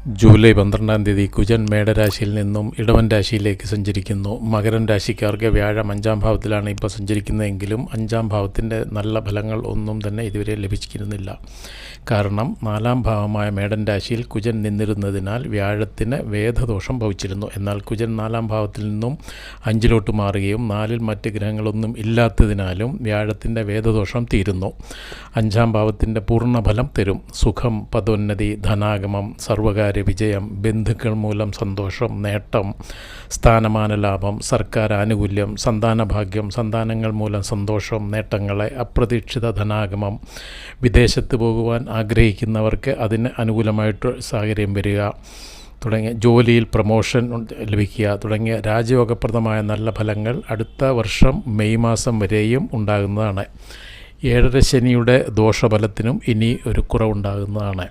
July 12-ാം തീയതി കുജൻ മേടരാശിയിൽ നിന്നും ഇടവൻ രാശിയിലേക്ക് സഞ്ചരിക്കുന്നു. മകരം രാശിക്കാർക്ക് വ്യാഴം 5-ാം ഭാവത്തിലാണ് ഇപ്പോൾ സഞ്ചരിക്കുന്നതെങ്കിലും 5-ാം ഭാവത്തിൻ്റെ നല്ല ഫലങ്ങൾ ഒന്നും തന്നെ ഇതുവരെ ലഭിച്ചിരുന്നില്ല. കാരണം 4-ാം ഭാവമായ മേടൻ രാശിയിൽ കുജൻ നിന്നിരുന്നതിനാൽ വ്യാഴത്തിന് വേദദോഷം ഭവിച്ചിരുന്നു. എന്നാൽ കുജൻ 4-ാം ഭാവത്തിൽ നിന്നും 5-ലോട്ട് മാറുകയും 4-ൽ മറ്റ് ഗ്രഹങ്ങളൊന്നും ഇല്ലാത്തതിനാലും വ്യാഴത്തിൻ്റെ വേദദോഷം തീരുന്നു. 5-ാം ഭാവത്തിൻ്റെ പൂർണ്ണഫലം തരും. സുഖം, പദോന്നതി, ധനാഗമം, സർവകാര്യ വിജയം, ബന്ധുക്കൾ മൂലം സന്തോഷം, നേട്ടം, സ്ഥാനമാന ലാഭം, സർക്കാർ ആനുകൂല്യം, സന്താനഭാഗ്യം, സന്താനങ്ങൾ മൂലം സന്തോഷം, നേട്ടങ്ങളെ, അപ്രതീക്ഷിത ധനാഗമം, വിദേശത്ത് പോകുവാൻ ആഗ്രഹിക്കുന്നവർക്ക് അതിന് അനുകൂലമായിട്ട് സാഹചര്യം വരിക തുടങ്ങിയ, ജോലിയിൽ പ്രമോഷൻ ലഭിക്കുക തുടങ്ങിയ രാജയോഗപ്രദമായ നല്ല ഫലങ്ങൾ അടുത്ത വർഷം മെയ് മാസം വരെയും ഉണ്ടാകുന്നതാണ്. 7.5 ശനിയുടെ ദോഷഫലത്തിനും ഇനി ഒരു കുറവുണ്ടാകുന്നതാണ്.